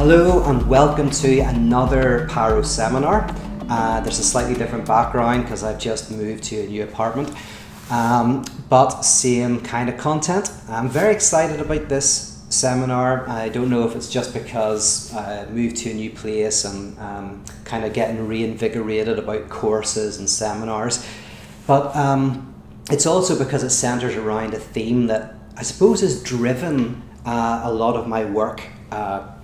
Hello and welcome to another Paro seminar. There's a slightly different background because I've just moved to a new apartment, but same kind of content. I'm very excited about this seminar. I don't know if it's just because I moved to a new place and kind of getting reinvigorated about courses and seminars, but it's also because it centres around a theme that I suppose has driven a lot of my work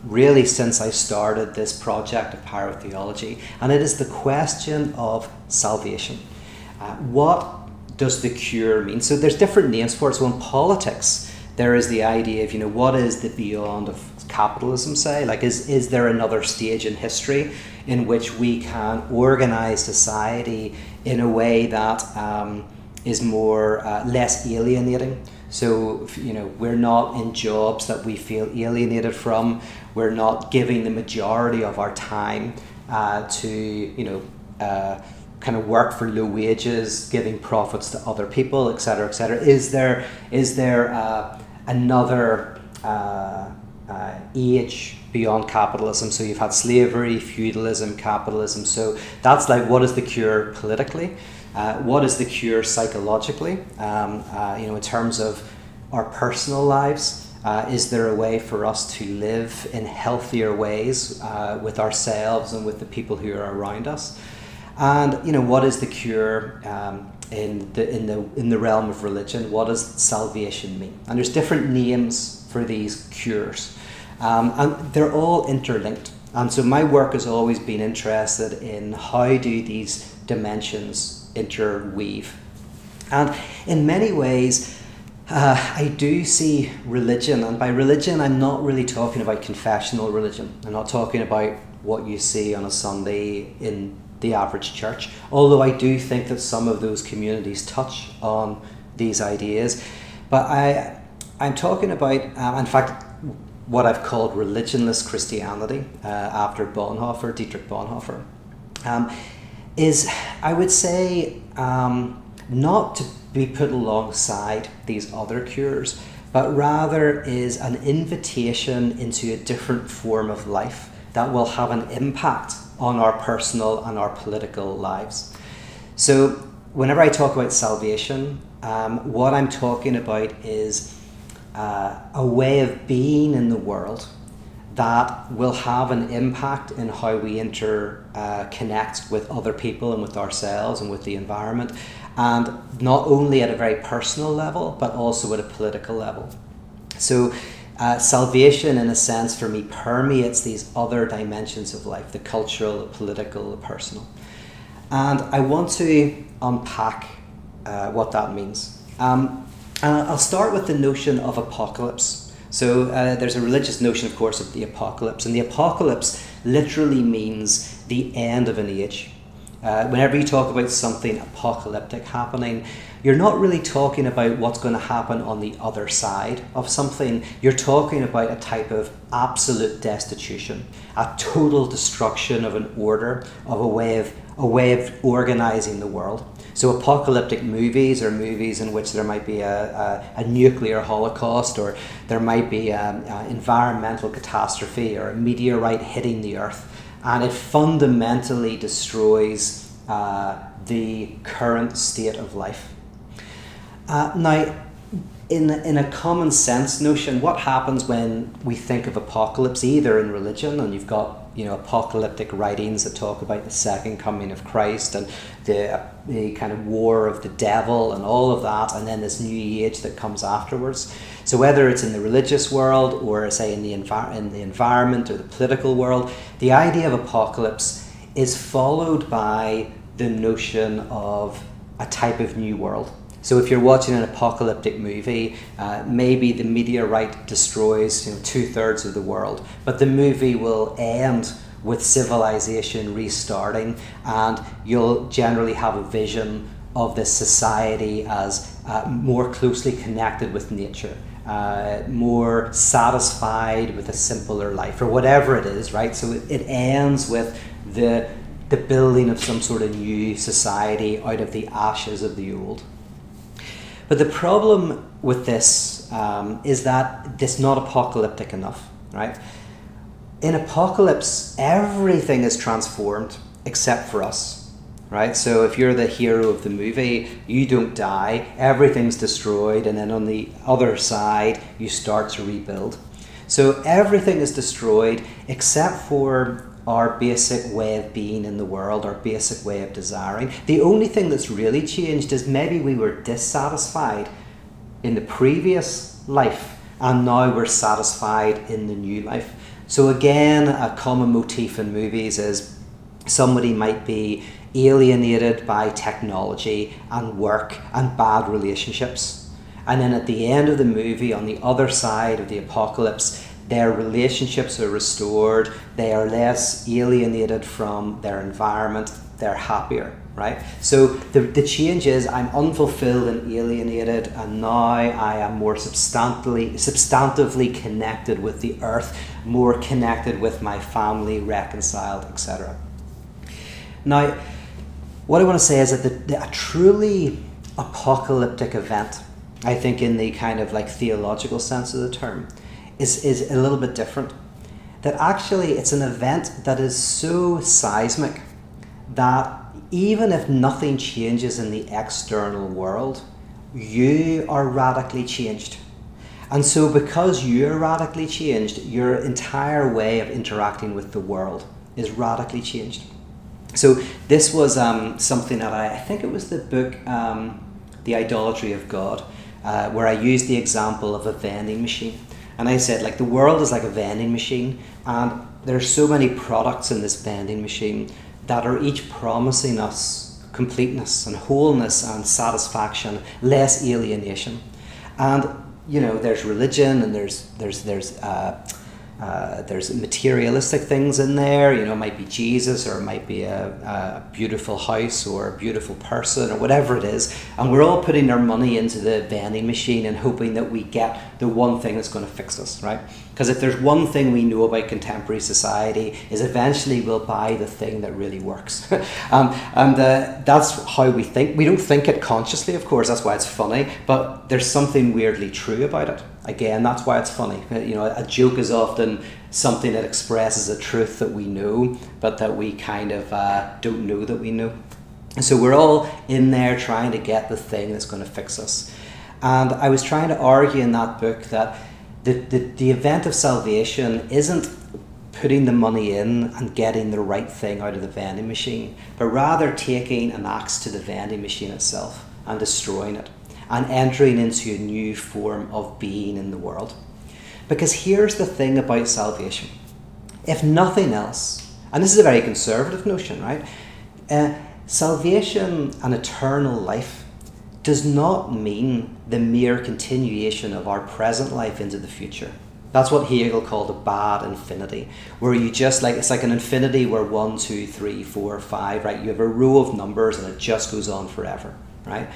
really since I started this project of Pyrotheology, and it is the question of salvation. What does the cure mean? So there's different names for it. So in politics, there is the idea of, what is the beyond of capitalism, say? Like, is there another stage in history in which we can organise society in a way that is more less alienating? So, we're not in jobs that we feel alienated from. We're not giving the majority of our time to, kind of work for low wages, giving profits to other people, etc., etc. Is there another age beyond capitalism? So you've had slavery, feudalism, capitalism. So that's like, what is the cure politically? What is the cure psychologically? In terms of our personal lives, is there a way for us to live in healthier ways with ourselves and with the people who are around us? And what is the cure in the realm of religion? What does salvation mean? And there's different names for these cures, and they're all interlinked. And so my work has always been interested in how do these dimensions interweave. And in many ways, I do see religion, and by religion I'm not really talking about confessional religion. I'm not talking about what you see on a Sunday in the average church, although I do think that some of those communities touch on these ideas. But I'm talking about, in fact, what I've called religionless Christianity, after Dietrich Bonhoeffer, is, I would say, not to be put alongside these other cures, but rather is an invitation into a different form of life that will have an impact on our personal and our political lives. So whenever I talk about salvation, what I'm talking about is a way of being in the world that will have an impact in how we connect with other people and with ourselves and with the environment, and not only at a very personal level, but also at a political level. So salvation, in a sense, for me, permeates these other dimensions of life: the cultural, the political, the personal. And I want to unpack what that means. And I'll start with the notion of apocalypse. So there's a religious notion, of course, of the apocalypse. And the apocalypse literally means the end of an age. Whenever you talk about something apocalyptic happening, you're not really talking about what's going to happen on the other side of something. You're talking about a type of absolute destitution, a total destruction of an order, of a way of organizing the world. So apocalyptic movies are movies in which there might be a nuclear holocaust, or there might be an environmental catastrophe or a meteorite hitting the earth, and it fundamentally destroys the current state of life. Now, in a common sense notion, what happens when we think of apocalypse, either in religion, and you've got apocalyptic writings that talk about the second coming of Christ and the kind of war of the devil and all of that, and then this new age that comes afterwards. So whether it's in the religious world or, say, in the environment or the political world, the idea of apocalypse is followed by the notion of a type of new world. So if you're watching an apocalyptic movie, maybe the meteorite destroys 2/3 of the world, but the movie will end with civilization restarting, and you'll generally have a vision of this society as more closely connected with nature, more satisfied with a simpler life, or whatever it is, right? So it ends with the building of some sort of new society out of the ashes of the old. But the problem with this is that it's not apocalyptic enough, right? in Apocalypse, everything is transformed except for us, right? So if you're the hero of the movie, you don't die, everything's destroyed, and then on the other side, you start to rebuild. So everything is destroyed except for our basic way of being in the world, our basic way of desiring. The only thing that's really changed is maybe we were dissatisfied in the previous life, and now we're satisfied in the new life. So again, a common motif in movies is somebody might be alienated by technology and work and bad relationships. And then at the end of the movie, on the other side of the apocalypse, their relationships are restored, they are less alienated from their environment, they're happier, right? So the change is I'm unfulfilled and alienated, and now I am more substantively connected with the earth, more connected with my family, reconciled, etc. Now, what I want to say is that a truly apocalyptic event, I think in the kind of like theological sense of the term, is a little bit different. That actually it's an event that is so seismic that even if nothing changes in the external world, you are radically changed. And so because you're radically changed, your entire way of interacting with the world is radically changed. So this was something that I think it was the book, The Idolatry of God, where I used the example of a vending machine. And I said, like, the world is like a vending machine, and there's so many products in this vending machine that are each promising us completeness and wholeness and satisfaction, less alienation. And you know, there's religion, and there's materialistic things in there. You know, it might be Jesus, or it might be a beautiful house, or a beautiful person, or whatever it is. And we're all putting our money into the vending machine and hoping that we get the one thing that's going to fix us, right? Because if there's one thing we know about contemporary society, is eventually we'll buy the thing that really works. That's how we think. We don't think it consciously, of course, that's why it's funny, but there's something weirdly true about it. Again, that's why it's funny. You know, a joke is often something that expresses a truth that we know, but that we kind of don't know that we know. And so we're all in there trying to get the thing that's going to fix us. And I was trying to argue in that book that the event of salvation isn't putting the money in and getting the right thing out of the vending machine, but rather taking an axe to the vending machine itself and destroying it, and entering into a new form of being in the world. Because here's the thing about salvation. If nothing else, and this is a very conservative notion, right? Salvation and eternal life does not mean the mere continuation of our present life into the future. That's what Hegel called a bad infinity, where you just like, it's like an infinity where 1, 2, 3, 4, 5, right? You have a row of numbers and it just goes on forever, right?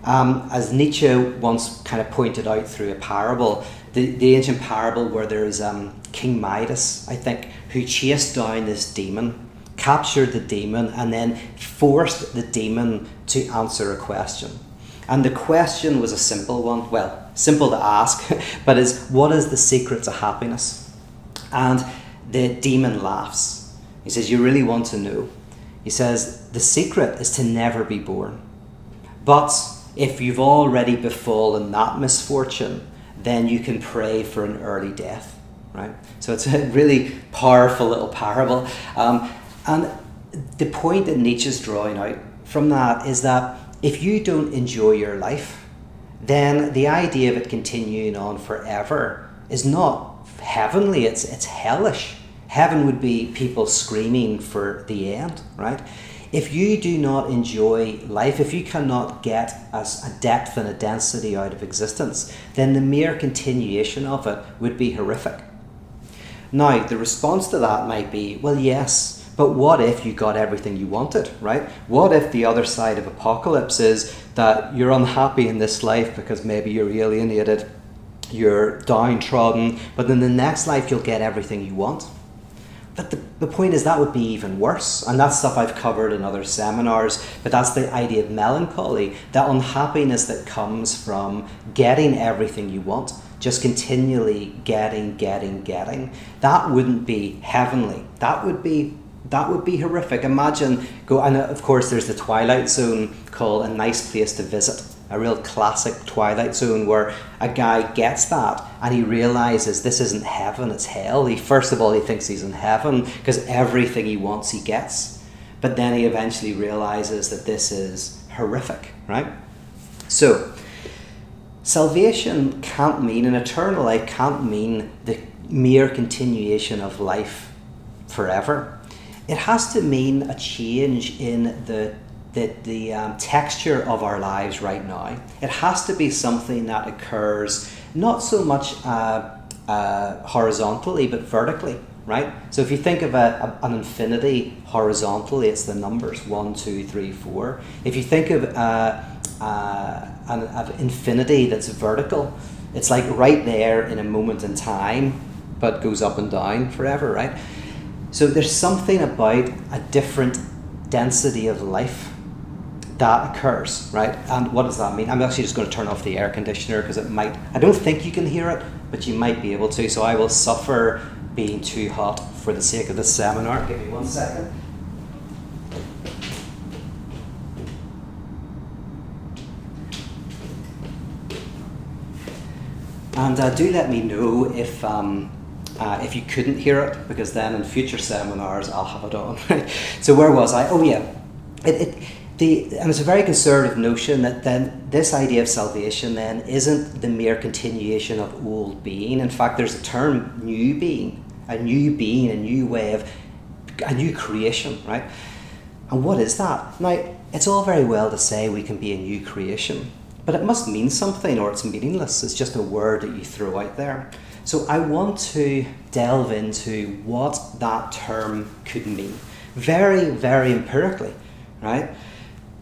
As Nietzsche once kind of pointed out through a parable, the ancient parable where there is King Midas, I think, who chased down this demon, captured the demon, and then forced the demon to answer a question. And the question was a simple one, well, simple to ask, but is, what is the secret to happiness? And the demon laughs. He says, you really want to know? He says, the secret is to never be born. But if you've already befallen that misfortune, then you can pray for an early death, right? So it's a really powerful little parable. And the point that Nietzsche's drawing out from that is that if you don't enjoy your life, then the idea of it continuing on forever is not heavenly, it's hellish. Heaven would be people screaming for the end, right? If you do not enjoy life, if you cannot get a depth and a density out of existence, then the mere continuation of it would be horrific. Now, the response to that might be, well, yes, but what if you got everything you wanted, right? What if the other side of apocalypse is that you're unhappy in this life because maybe you're alienated, you're downtrodden, but in the next life you'll get everything you want? But the point is that would be even worse, and that's stuff I've covered in other seminars, but that's the idea of melancholy, that unhappiness that comes from getting everything you want, just continually getting. That wouldn't be heavenly. That would be horrific. Imagine, and of course there's the Twilight Zone called A Nice Place to Visit, a real classic Twilight Zone where a guy gets that and he realizes this isn't heaven, it's hell. First of all, he thinks he's in heaven because everything he wants he gets. But then he eventually realizes that this is horrific, right? So, salvation can't mean, an eternal life can't mean the mere continuation of life forever. It has to mean a change in the texture of our lives right now. It has to be something that occurs not so much horizontally but vertically, right? So if you think of an infinity horizontally, it's the numbers 1, 2, 3, 4. If you think of an infinity that's vertical, it's like right there in a moment in time but goes up and down forever, right? So there's something about a different density of life that occurs, right? And what does that mean? I'm actually just going to turn off the air conditioner because it might, I don't think you can hear it, but you might be able to, so I will suffer being too hot for the sake of this seminar. Give me 1 second. And do let me know if you couldn't hear it, because then in future seminars I'll have it on. So where was I? Oh yeah, and it's a very conservative notion that then this idea of salvation then isn't the mere continuation of old being. In fact, there's a term new being, a new way of, a new creation, right? And what is that? Now, it's all very well to say we can be a new creation, but it must mean something or it's meaningless. It's just a word that you throw out there. So I want to delve into what that term could mean, very, very empirically, right?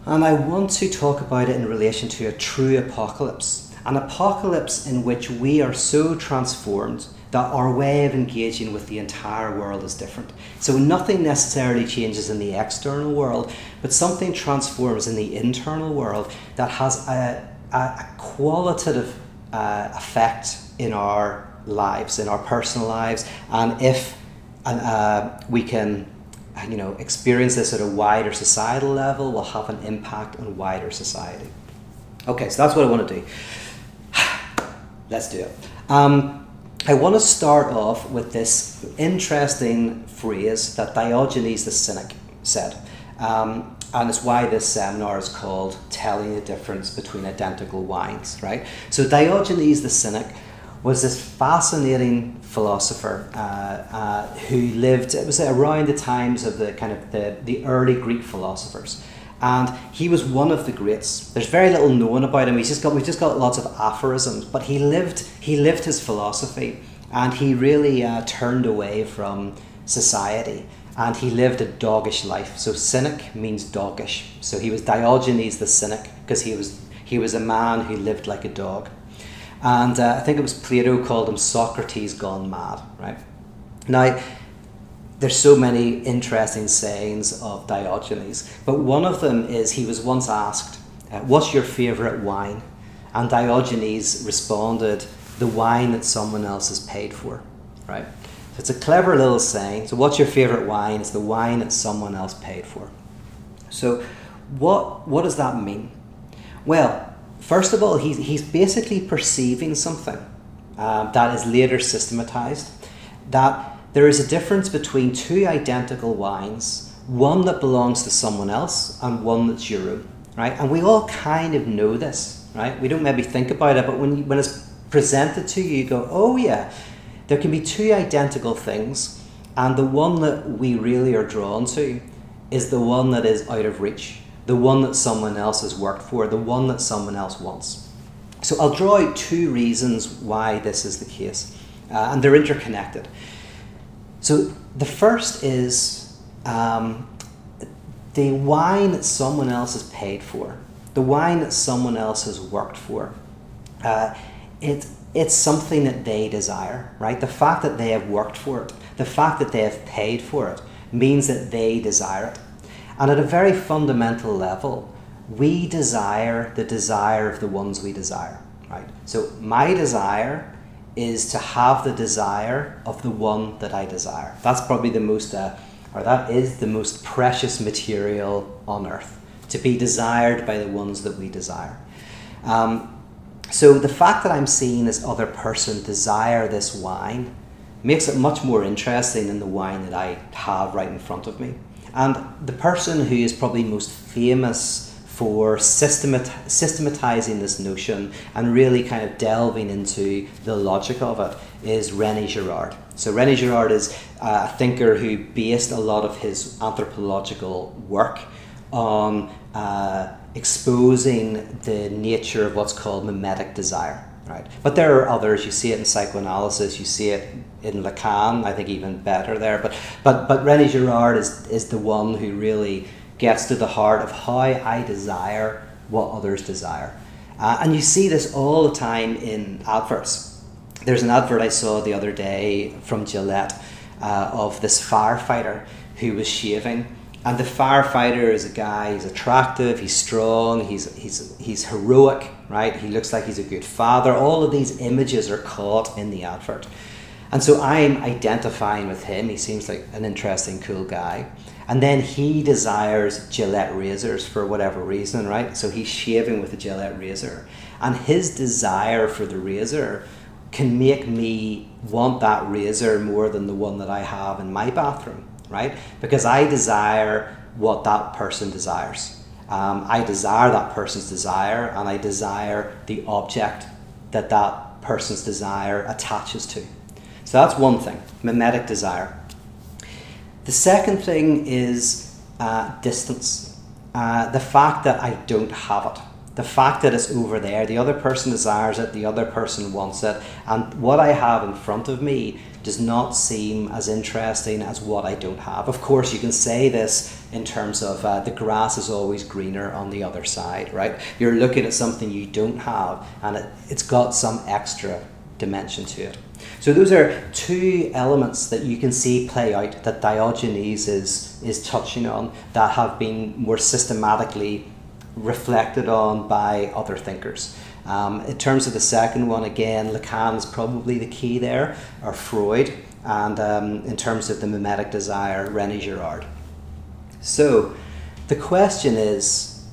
And I want to talk about it in relation to a true apocalypse, an apocalypse in which we are so transformed that our way of engaging with the entire world is different. So nothing necessarily changes in the external world, but something transforms in the internal world that has a qualitative effect in our lives, in our personal lives, and if we can experience this at a wider societal level, will have an impact on wider society. Okay, so that's what I want to do. Let's do it. I want to start off with this interesting phrase that Diogenes the Cynic said. And it's why this seminar is called Telling the Difference Between Identical Wines, right? So Diogenes the Cynic was this fascinating philosopher who lived, it was around the times of the early Greek philosophers. And he was one of the greats. There's very little known about him. We've just got lots of aphorisms, but he lived his philosophy, and he really turned away from society, and he lived a doggish life. So cynic means doggish. So he was Diogenes the Cynic because he was a man who lived like a dog. And I think it was Plato called him Socrates gone mad, right? Now, there's so many interesting sayings of Diogenes, but one of them is he was once asked, what's your favourite wine? And Diogenes responded, the wine that someone else has paid for, right? So it's a clever little saying. So what's your favourite wine? It's the wine that someone else paid for. So what does that mean? Well, first of all, he's basically perceiving something that is later systematized, that there is a difference between two identical wines, one that belongs to someone else and one that's your own, right? And we all kind of know this, right? We don't maybe think about it, but when it's presented to you, you go, oh yeah, there can be two identical things, and the one that we really are drawn to is the one that is out of reach, the one that someone else has worked for, the one that someone else wants. So I'll draw out two reasons why this is the case, and they're interconnected. So the first is the wine that someone else has paid for, the wine that someone else has worked for. It's something that they desire, right? The fact that they have worked for it, the fact that they have paid for it, means that they desire it. And at a very fundamental level, we desire the desire of the ones we desire, right? So my desire is to have the desire of the one that I desire. That's probably the most, or that is the most precious material on earth, to be desired by the ones that we desire. So the fact that I'm seeing this other person desire this wine makes it much more interesting than the wine that I have right in front of me. And the person who is probably most famous for systematizing this notion and really kind of delving into the logic of it is René Girard. So René Girard is a thinker who based a lot of his anthropological work on exposing the nature of what's called mimetic desire. Right. But there are others. You see it in psychoanalysis. You see it in Lacan. I think even better there. But René Girard is the one who really gets to the heart of how I desire what others desire, and you see this all the time in adverts. There's an advert I saw the other day from Gillette of this firefighter who was shaving. And the firefighter is a guy, he's attractive, he's strong, he's heroic, right? He looks like he's a good father. All of these images are caught in the advert. And so I'm identifying with him. He seems like an interesting, cool guy. And then he desires Gillette razors for whatever reason, right? So he's shaving with a Gillette razor. And his desire for the razor can make me want that razor more than the one that I have in my bathroom. Right? Because I desire what that person desires. I desire that person's desire, and I desire the object that that person's desire attaches to. So that's one thing, mimetic desire. The second thing is distance. The fact that I don't have it. The fact that it's over there, the other person desires it, the other person wants it, and what I have in front of me does not seem as interesting as what I don't have. Of course, you can say this in terms of the grass is always greener on the other side, right? You're looking at something you don't have, and it's got some extra dimension to it. So those are two elements that you can see play out that Diogenes is touching on that have been more systematically reflected on by other thinkers. In terms of the second one, again, Lacan is probably the key there, or Freud, and in terms of the mimetic desire, René Girard. So the question is,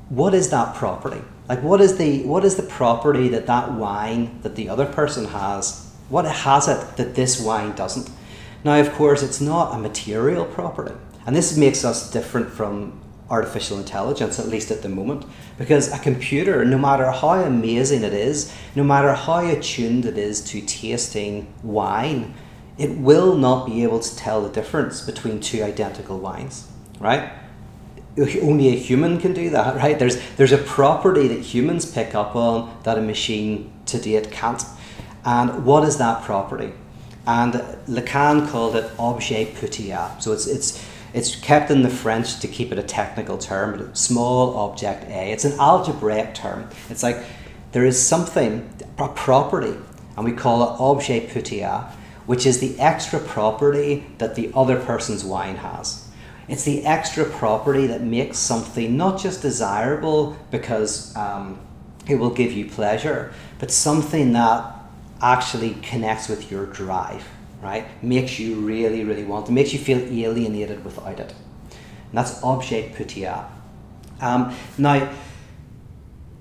what is that property? Like, what is the property that wine that the other person has, what has it that this wine doesn't? Now, of course, it's not a material property, and this makes us different from artificial intelligence, at least at the moment, because a computer, no matter how amazing it is, no matter how attuned it is to tasting wine, it will not be able to tell the difference between two identical wines, right? Only a human can do that, right? There's a property that humans pick up on that a machine to date can't. And what is that property? And Lacan called it objet petit. So it's kept in the French to keep it a technical term, but small object A. It's an algebraic term. It's like there is something, a property, and we call it objet petit, which is the extra property that the other person's wine has. It's the extra property that makes something not just desirable because it will give you pleasure, but something that actually connects with your drive. Right? Makes you really, really want it, makes you feel alienated without it. And that's objet petit. Now,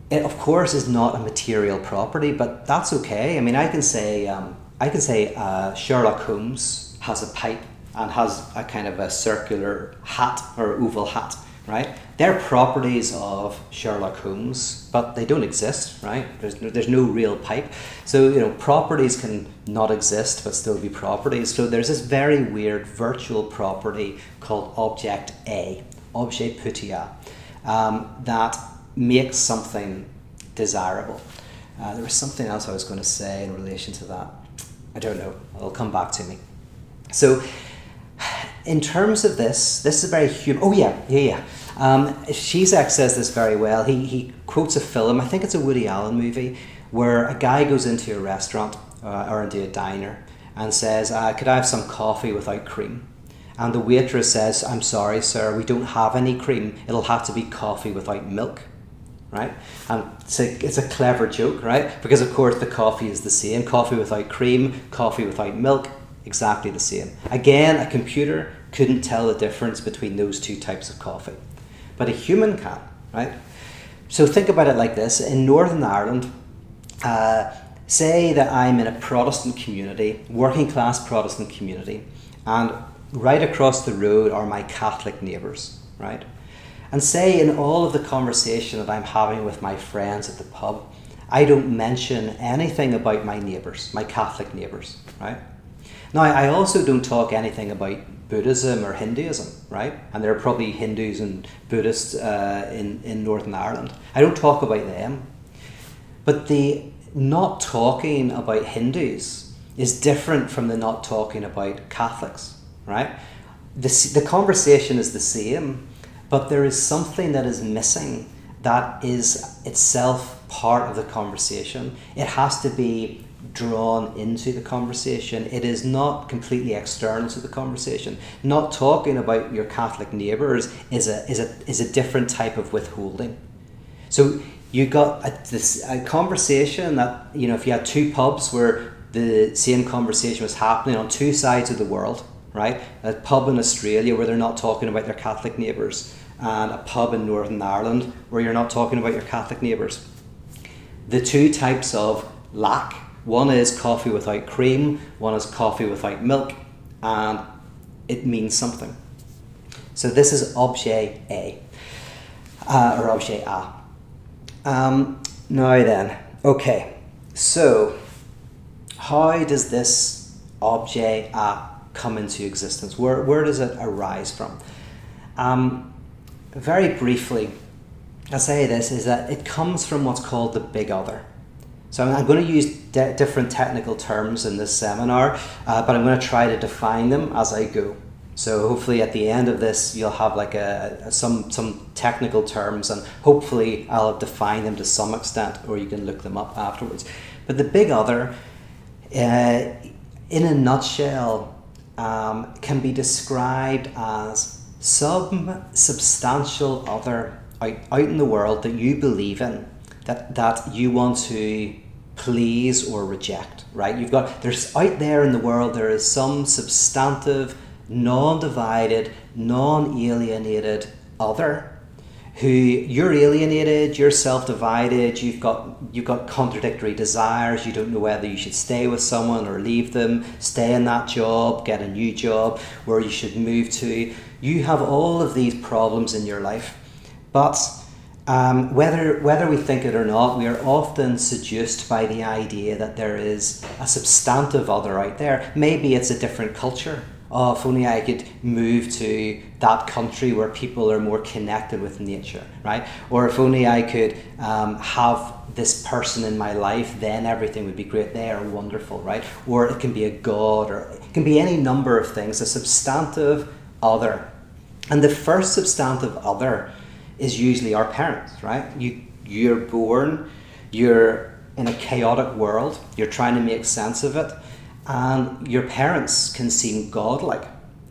it of course is not a material property, but that's okay. I mean, I can say Sherlock Holmes has a pipe and has a kind of a circular hat or oval hat, right? They're properties of Sherlock Holmes, but they don't exist, right? There's no real pipe. So, you know, properties can not exist but still be properties. So there's this very weird virtual property called object A, objet petit, that makes something desirable. There was something else I was going to say in relation to that. I don't know. It'll come back to me. So in terms of this is a very human... Oh, yeah. Zizek says this very well. He quotes a film, I think it's a Woody Allen movie, where a guy goes into a restaurant or into a diner, and says, could I have some coffee without cream? And the waitress says, I'm sorry, sir, we don't have any cream. It'll have to be coffee without milk, right? And it's a clever joke, right? Because of course the coffee is the same. Coffee without cream, coffee without milk, exactly the same. Again, a computer couldn't tell the difference between those two types of coffee, but a human can, right? So think about it like this. In Northern Ireland, say that I'm in a Protestant community, working class Protestant community, and right across the road are my Catholic neighbours, right? And say in all of the conversation that I'm having with my friends at the pub, I don't mention anything about my neighbours, my Catholic neighbours, right? Now, I also don't talk anything about Buddhism or Hinduism, right? And there are probably Hindus and Buddhists in Northern Ireland. I don't talk about them. But the not talking about Hindus is different from the not talking about Catholics, right? The conversation is the same, but there is something that is missing that is itself part of the conversation. It has to be drawn into the conversation. It is not completely external to the conversation. Not talking about your Catholic neighbours is a different type of withholding. So you got a conversation that, you know, if you had two pubs where the same conversation was happening on two sides of the world, right? A pub in Australia where they're not talking about their Catholic neighbours, and a pub in Northern Ireland where you're not talking about your Catholic neighbours. The two types of lack, one is coffee without cream, one is coffee without milk, and it means something. So this is objet A, or objet A. Now then, okay, so how does this objet A come into existence? Where does it arise from? Very briefly, I'll say this, is that it comes from what's called the big other. So I'm going to use different technical terms in this seminar, but I'm going to try to define them as I go. So hopefully at the end of this you'll have like some technical terms, and hopefully I'll have defined them to some extent, or you can look them up afterwards. But the big other, in a nutshell, can be described as some substantial other out in the world that you believe in, that you want to please or reject, right? There's out there in the world, there is some substantive, non-divided, non-alienated other who you're alienated, you're self-divided, you've got contradictory desires, you don't know whether you should stay with someone or leave them, stay in that job, get a new job, where you should move to. You have all of these problems in your life, but whether we think it or not, we are often seduced by the idea that there is a substantive other out there. Maybe it's a different culture. Oh, if only I could move to that country where people are more connected with nature, right? Or if only I could have this person in my life, then everything would be great. They are wonderful, right? Or it can be a god, or it can be any number of things, a substantive other. And the first substantive other is usually our parents, right? You're born, you're in a chaotic world, you're trying to make sense of it, and your parents can seem godlike,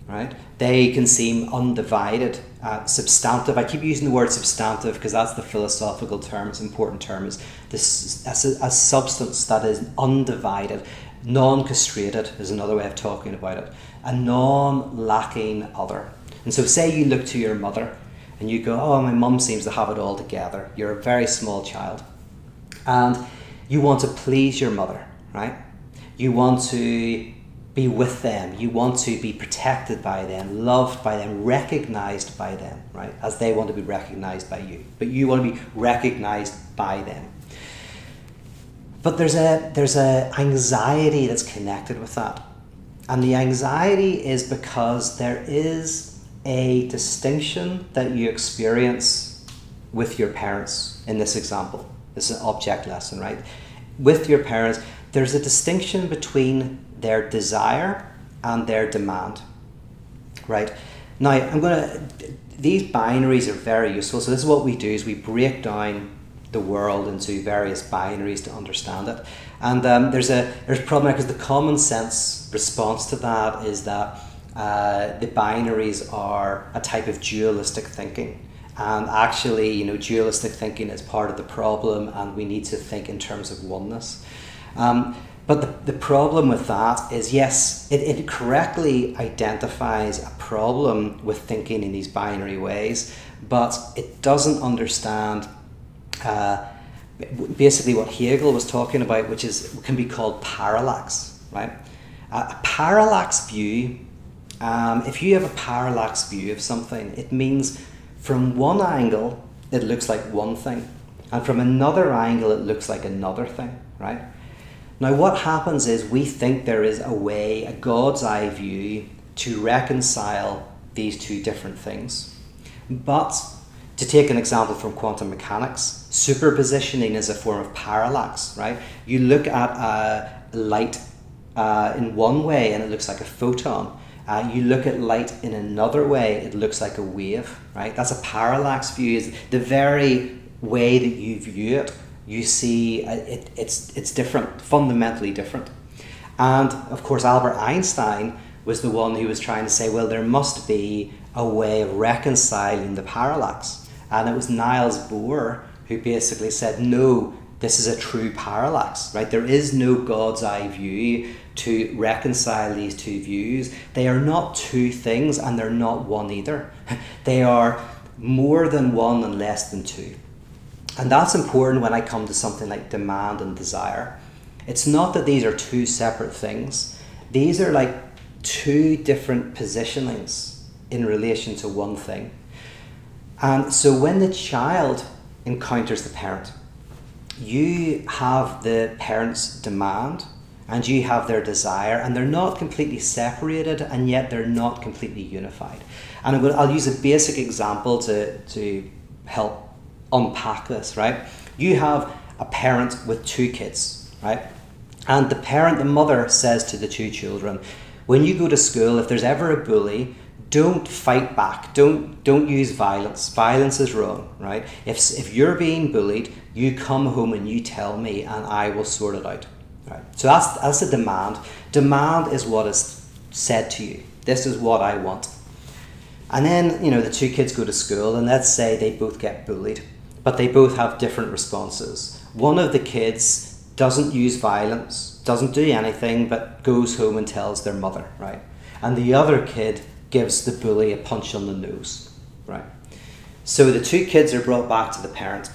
right? They can seem undivided, substantive. I keep using the word substantive because that's the philosophical term, it's an important term, is this a substance that is undivided, non-castrated is another way of talking about it, a non-lacking other. And so say you look to your mother and you go, oh, my mum seems to have it all together. You're a very small child and you want to please your mother, right? You want to be with them. You want to be protected by them, loved by them, recognized by them, right? As they want to be recognized by you. But you want to be recognized by them. But there's a anxiety that's connected with that. And the anxiety is because there is a distinction that you experience with your parents in this example. This is an object lesson, right? With your parents, there's a distinction between their desire and their demand, right? Now, these binaries are very useful. So this is what we do, is we break down the world into various binaries to understand it. And there's a problem because the common sense response to that is that the binaries are a type of dualistic thinking. And actually, you know, dualistic thinking is part of the problem, and we need to think in terms of oneness. But the problem with that is, yes, it correctly identifies a problem with thinking in these binary ways, but it doesn't understand basically what Hegel was talking about, which can be called parallax, right? A parallax view, if you have a parallax view of something, it means from one angle it looks like one thing, and from another angle it looks like another thing, right? Now what happens is we think there is a way, a God's eye view, to reconcile these two different things. But to take an example from quantum mechanics, superpositioning is a form of parallax, right? You look at light in one way and it looks like a photon. You look at light in another way, it looks like a wave, right? That's a parallax view. Is the very way that you view it, you see it's different, fundamentally different. And of course, Albert Einstein was the one who was trying to say, well, there must be a way of reconciling the parallax. And it was Niels Bohr who basically said, no, this is a true parallax, right? There is no God's eye view to reconcile these two views. They are not two things, and they're not one either. They are more than one and less than two. And that's important when I come to something like demand and desire. It's not that these are two separate things. These are like two different positionings in relation to one thing. And so when the child encounters the parent, you have the parent's demand and you have their desire, and they're not completely separated, and yet they're not completely unified. And I'll use a basic example to help unpack this, right? You have a parent with two kids, right? And the mother says to the two children, when you go to school, if there's ever a bully, don't fight back. Don't use violence. Violence is wrong, right? If you're being bullied, you come home and you tell me, and I will sort it out. Right? So that's the demand. Demand is what is said to you. This is what I want. And then, you know, the two kids go to school, and let's say they both get bullied, but they both have different responses. One of the kids doesn't use violence, doesn't do anything, but goes home and tells their mother, right? And the other kid gives the bully a punch on the nose, right? So the two kids are brought back to the parent,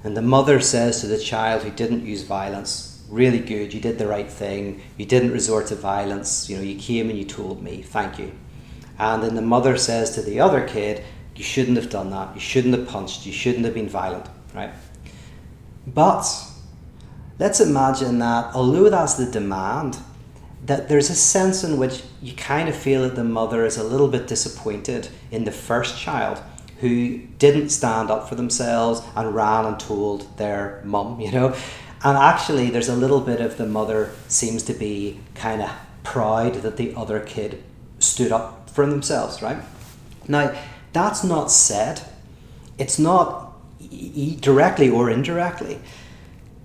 and the mother says to the child who didn't use violence, really good, you did the right thing, you didn't resort to violence, you know, you came and you told me, thank you. And then the mother says to the other kid, you shouldn't have done that, you shouldn't have punched, you shouldn't have been violent, right? But let's imagine that although that's the demand, that there's a sense in which you kind of feel that the mother is a little bit disappointed in the first child who didn't stand up for themselves and ran and told their mum, you know. And actually there's a little bit of the mother seems to be kind of proud that the other kid stood up for themselves, right? Now, that's not said. It's not directly or indirectly,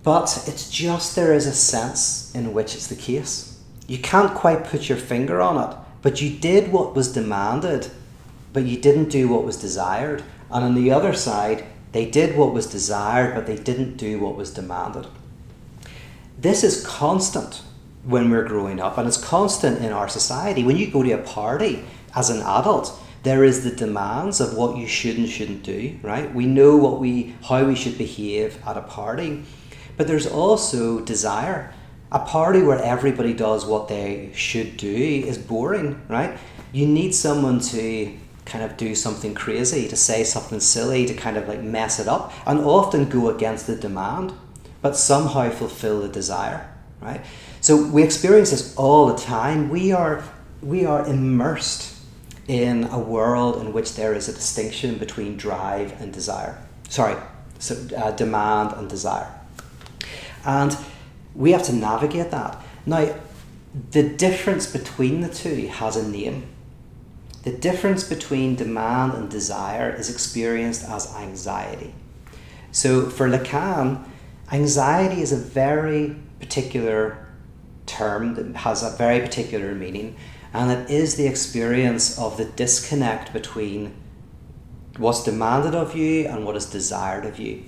but it's just there is a sense in which it's the case. You can't quite put your finger on it, but you did what was demanded, but you didn't do what was desired. And on the other side, they did what was desired, but they didn't do what was demanded. This is constant when we're growing up, and it's constant in our society. When you go to a party as an adult, there is the demands of what you should and shouldn't do, right? We know how we should behave at a party, but there's also desire. A party where everybody does what they should do is boring, right? You need someone to kind of do something crazy, to say something silly, to kind of like mess it up, and often go against the demand, but somehow fulfill the desire, right? So we experience this all the time. We are immersed in a world in which there is a distinction between drive and desire. Demand and desire. And we have to navigate that. Now, the difference between the two has a name. The difference between demand and desire is experienced as anxiety. So for Lacan, anxiety is a very particular term that has a very particular meaning, and it is the experience of the disconnect between what's demanded of you and what is desired of you.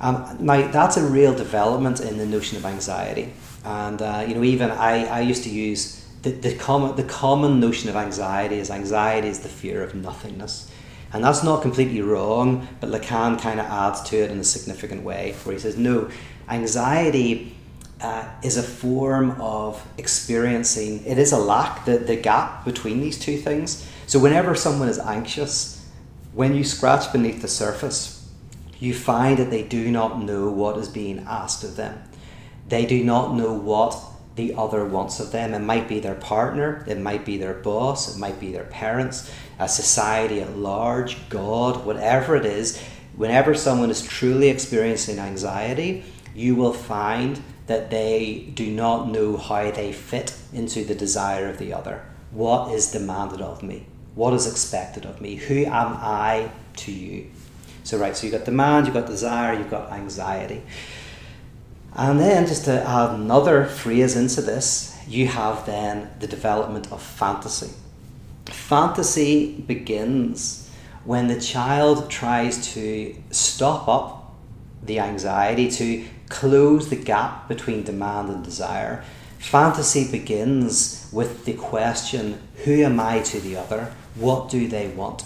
Now that's a real development in the notion of anxiety, and even I used to use the common notion of anxiety is the fear of nothingness. And that's not completely wrong, but Lacan kind of adds to it in a significant way, where he says, no, anxiety is a form of experiencing, it is a lack, the gap between these two things. So whenever someone is anxious, when you scratch beneath the surface, you find that they do not know what is being asked of them. They do not know what the other wants of them. It might be their partner, it might be their boss, it might be their parents, a society at large, God, whatever it is. Whenever someone is truly experiencing anxiety, you will find that they do not know how they fit into the desire of the other. What is demanded of me? What is expected of me? Who am I to you? So you've got demand, you've got desire, you've got anxiety. And then, just to add another phrase into this, you have then the development of fantasy. Fantasy begins when the child tries to stop up the anxiety, to close the gap between demand and desire. Fantasy begins with the question, who am I to the other? What do they want?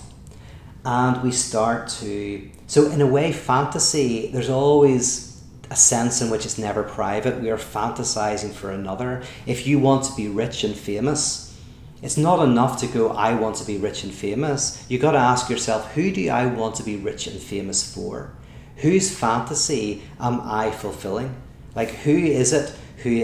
And we start to... So in a way, fantasy, there's always a sense in which it's never private. We are fantasizing for another. If you want to be rich and famous, it's not enough to go, I want to be rich and famous. You've got to ask yourself, who do I want to be rich and famous for? Whose fantasy am I fulfilling? Like, who is it who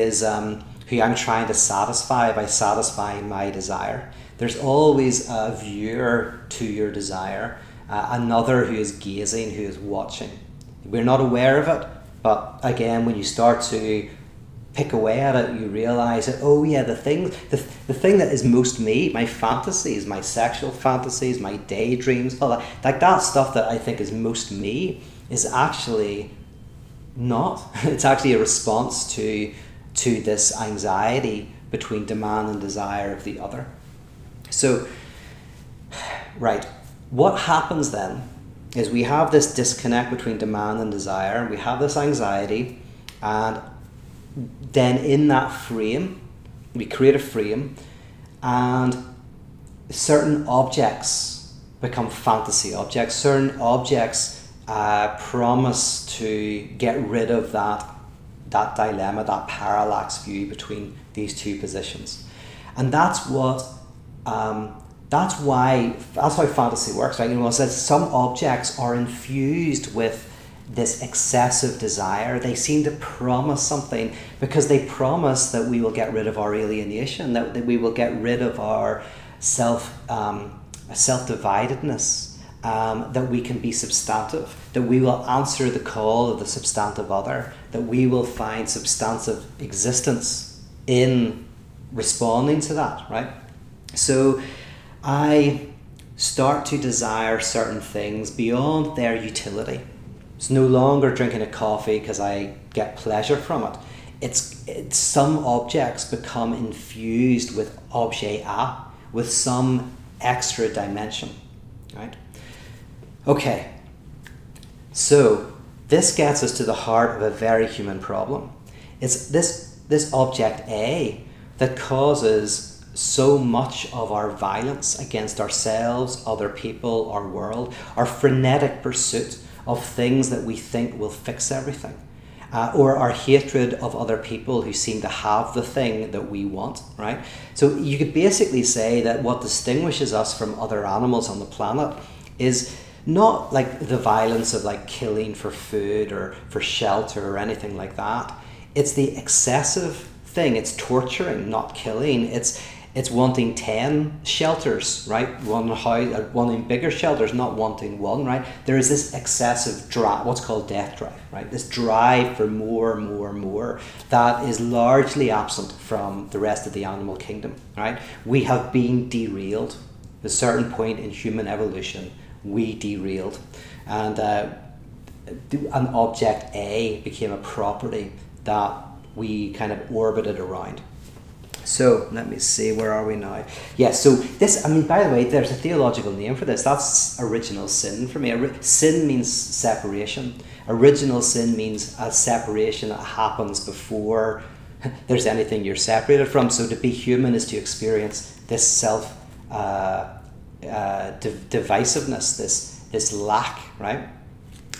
I'm trying to satisfy by satisfying my desire? There's always a viewer to your desire, another who is gazing, who is watching. We're not aware of it, but again, when you start to pick away at it, you realize that, oh yeah, the thing that is most me, my fantasies, my sexual fantasies, my daydreams, all that, like that stuff that I think is most me is actually not. It's actually a response to this anxiety between demand and desire of the other. So, what happens then is we have this disconnect between demand and desire, and we have this anxiety, and then in that frame, we create a frame, and certain objects become fantasy objects. Certain objects promise to get rid of that dilemma, that parallax view between these two positions. And that's why fantasy works, right? It says some objects are infused with this excessive desire. They seem to promise something because they promise that we will get rid of our alienation, that we will get rid of our self-dividedness, that we can be substantive, that we will answer the call of the substantive other, that we will find substantive existence in responding to that, right? So I start to desire certain things beyond their utility. It's no longer drinking a coffee because I get pleasure from it. It's some objects become infused with objet a, with some extra dimension, right? Okay, so this gets us to the heart of a very human problem. It's this object A that causes so much of our violence against ourselves, other people, our world, our frenetic pursuit of things that we think will fix everything, or our hatred of other people who seem to have the thing that we want, right? So you could basically say that what distinguishes us from other animals on the planet is not like the violence of like killing for food or for shelter or anything like that. It's the excessive thing. It's torturing, not killing. It's wanting 10 shelters, right? Wanting bigger shelters, not wanting one, right? There is this excessive drive, what's called death drive, right? This drive for more, that is largely absent from the rest of the animal kingdom, right? We have been derailed. At a certain point in human evolution, we derailed. And an object A became a property that we kind of orbited around. So let me see, where are we now? Yeah, so this, I mean, by the way, there's a theological name for this. That's original sin for me. Sin means separation. Original sin means a separation that happens before there's anything you're separated from. So to be human is to experience this divisiveness, this lack, right?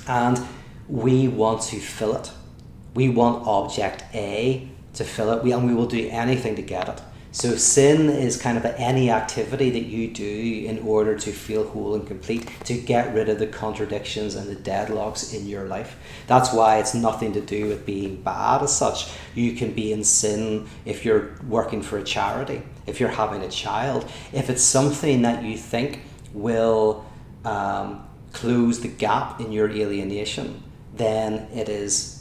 And we want to fill it. We want object A to fill it, and we will do anything to get it. So sin is kind of any activity that you do in order to feel whole and complete, to get rid of the contradictions and the deadlocks in your life. That's why it's nothing to do with being bad as such. You can be in sin if you're working for a charity, if you're having a child, if it's something that you think will close the gap in your alienation, then it is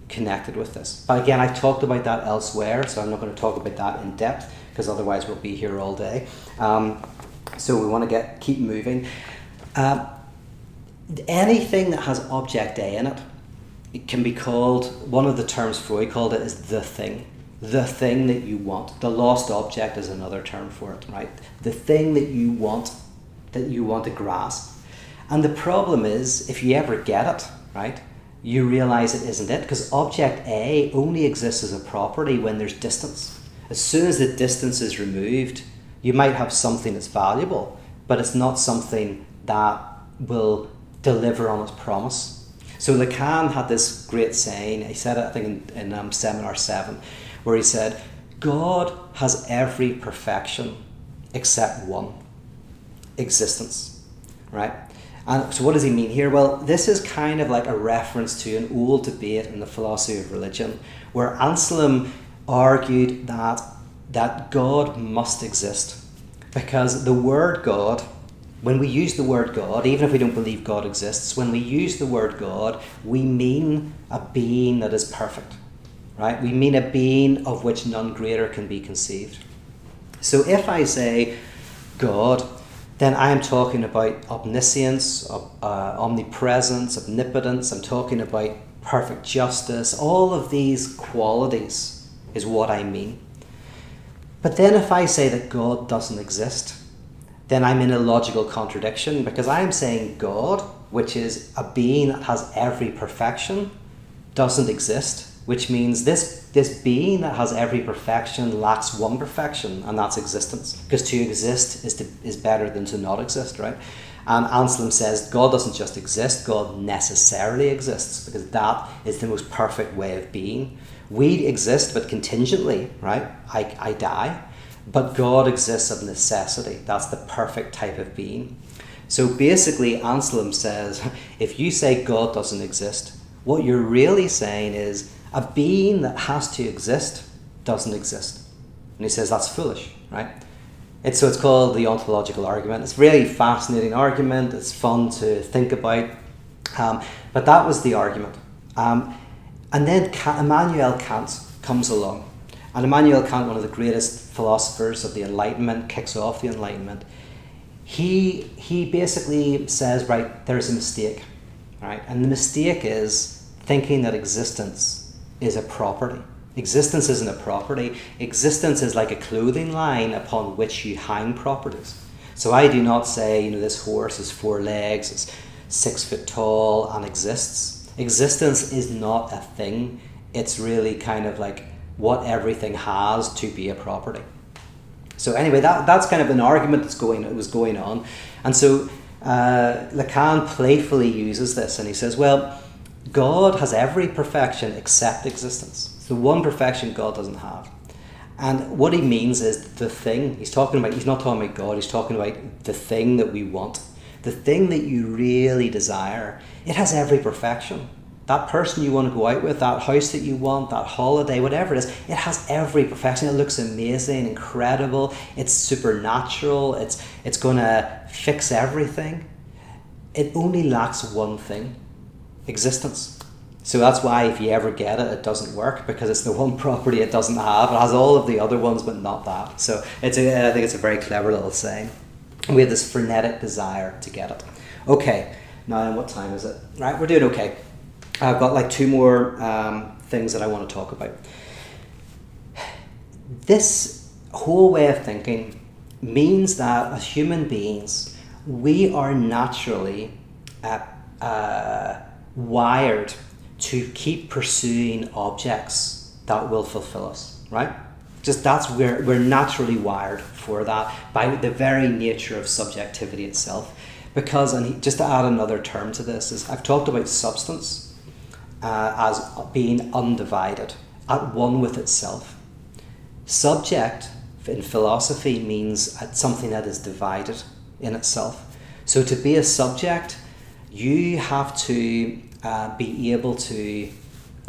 connected with this. But again, I've talked about that elsewhere, so I'm not going to talk about that in depth, because otherwise we'll be here all day. So we want to keep moving. Anything that has object A in it, it can be called, one of the terms Freud called it is the thing that you want. The lost object is another term for it, right? The thing that you want to grasp. And the problem is, if you ever get it, right, you realize it isn't it, because object A only exists as a property when there's distance. As soon as the distance is removed, you might have something that's valuable, but it's not something that will deliver on its promise. So Lacan had this great saying, he said it I think in Seminar 7, where he said, God has every perfection except one, existence, right? And so what does he mean here? Well, this is kind of like a reference to an old debate in the philosophy of religion, where Anselm argued that God must exist, because the word God, when we use the word God, even if we don't believe God exists, when we use the word God, we mean a being that is perfect, right? We mean a being of which none greater can be conceived. So if I say God, then I am talking about omniscience, omnipresence, omnipotence. I'm talking about perfect justice. All of these qualities is what I mean. But then if I say that God doesn't exist, then I'm in a logical contradiction, because I'm saying God, which is a being that has every perfection, doesn't exist, which means this being that has every perfection lacks one perfection, and that's existence, because to exist is better than to not exist, right? And Anselm says God doesn't just exist, God necessarily exists, because that is the most perfect way of being. We exist, but contingently, right? I die, but God exists of necessity. That's the perfect type of being. So basically, Anselm says, if you say God doesn't exist, what you're really saying is a being that has to exist doesn't exist. And he says that's foolish, right? So it's called the ontological argument. It's a really fascinating argument. It's fun to think about. But that was the argument. And then Immanuel Kant comes along. And Immanuel Kant, one of the greatest philosophers of the Enlightenment, kicks off the Enlightenment. He basically says, right, there's a mistake, right? And the mistake is thinking that existence is a property. Existence isn't a property. Existence is like a clothing line upon which you hang properties. So I do not say, this horse has 4 legs, it's 6 foot tall and exists. Existence is not a thing. It's really kind of like what everything has to be a property. So anyway, that's kind of an argument that was going on. And so Lacan playfully uses this, and he says, well, God has every perfection except existence. It's the one perfection God doesn't have. And what he means is the thing. He's not talking about God, he's talking about the thing that we want. The thing that you really desire. It has every perfection. That person you want to go out with, that house that you want, that holiday, whatever it is, it has every perfection. It looks amazing, incredible, it's supernatural, it's going to fix everything. It only lacks one thing. Existence. So that's why if you ever get it, it doesn't work, because it's the one property it doesn't have. It has all of the other ones, but not that. So I think it's a very clever little saying. We have this frenetic desire to get it. Okay, now what time is it? Right, we're doing okay. I've got like two more things that I want to talk about. This whole way of thinking means that as human beings, we are naturally wired to keep pursuing objects that will fulfill us, right? Just that's where we're naturally wired for that by the very nature of subjectivity itself. Because, and just to add another term to this, is I've talked about substance as being undivided, at one with itself. Subject in philosophy means something that is divided in itself. So to be a subject, you have to be able to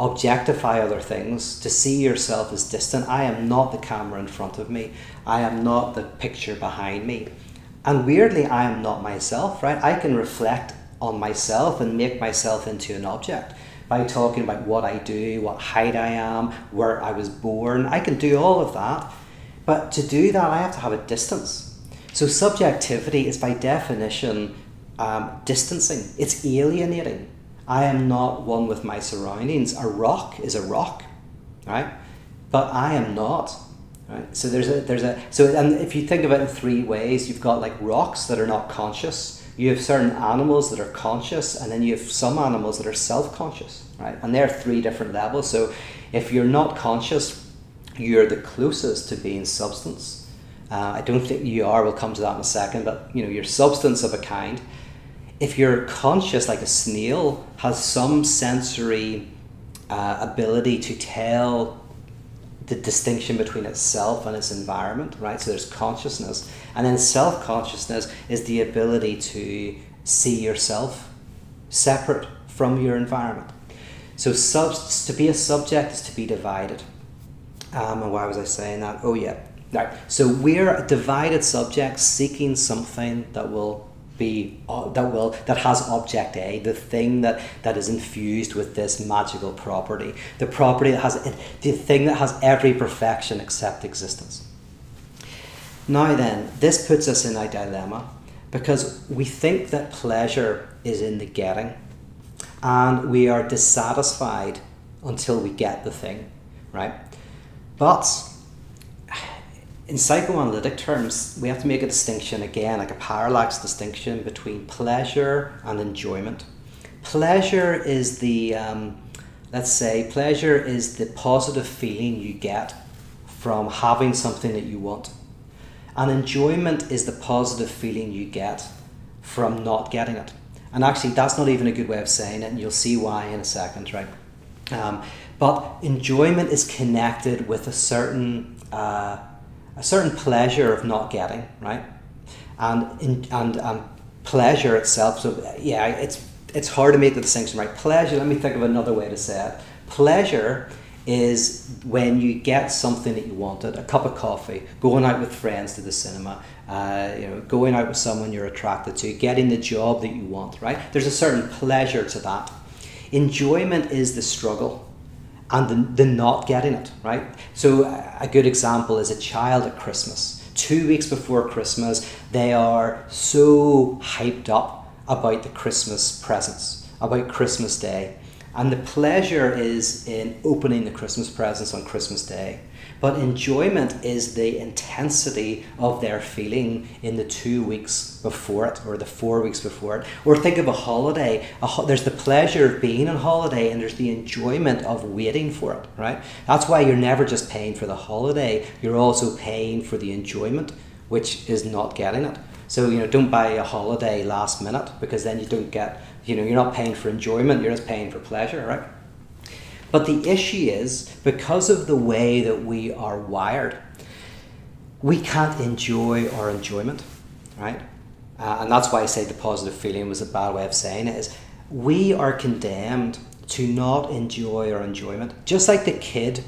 objectify other things, to see yourself as distant. I am not the camera in front of me. I am not the picture behind me. And weirdly, I am not myself, right? I can reflect on myself and make myself into an object by talking about what I do, what height I am, where I was born. I can do all of that. But to do that, I have to have a distance. So subjectivity is by definition distancing. It's alienating. I am not one with my surroundings. A rock is a rock, right? But I am not. Right? So and if you think of it in three ways, you've got like rocks that are not conscious. You have certain animals that are conscious, and then you have some animals that are self-conscious, right? And they're three different levels. So if you're not conscious, you're the closest to being substance. I don't think you are. We'll come to that in a second. But you're substance of a kind. If you're conscious, like a snail has some sensory ability to tell the distinction between itself and its environment, right? So there's consciousness. And then self-consciousness is the ability to see yourself separate from your environment. So to be a subject is to be divided. And why was I saying that? Oh yeah. Right. So we're divided subjects seeking something that will that has object A, the thing that is infused with this magical property, the thing that has every perfection except existence. Now then, this puts us in a dilemma because we think that pleasure is in the getting, and we are dissatisfied until we get the thing, right? But in psychoanalytic terms, we have to make a distinction again, like a parallax distinction between pleasure and enjoyment. Pleasure is the, pleasure is the positive feeling you get from having something that you want. And enjoyment is the positive feeling you get from not getting it. And actually, that's not even a good way of saying it, and you'll see why in a second, right? But enjoyment is connected with a certain pleasure of not getting, right? And pleasure itself. So yeah, it's hard to make the distinction, right? Pleasure. Let me think of another way to say it. Pleasure is when you get something that you wanted, a cup of coffee, going out with friends to the cinema, going out with someone you're attracted to, getting the job that you want, right? There's a certain pleasure to that. Enjoyment is the struggle and the not getting it, right? So a good example is a child at Christmas. 2 weeks before Christmas, they are so hyped up about the Christmas presents, about Christmas Day. And the pleasure is in opening the Christmas presents on Christmas Day. But enjoyment is the intensity of their feeling in the 2 weeks before it, or the 4 weeks before it. Or think of a holiday. There's the pleasure of being on holiday, and there's the enjoyment of waiting for it, right? That's why you're never just paying for the holiday. You're also paying for the enjoyment, which is not getting it. So, don't buy a holiday last minute, because then you don't get, you're not paying for enjoyment, you're just paying for pleasure, right? But the issue is, because of the way that we are wired, we can't enjoy our enjoyment, right? And that's why I say the positive feeling was a bad way of saying it, is we are condemned to not enjoy our enjoyment. Just like the kid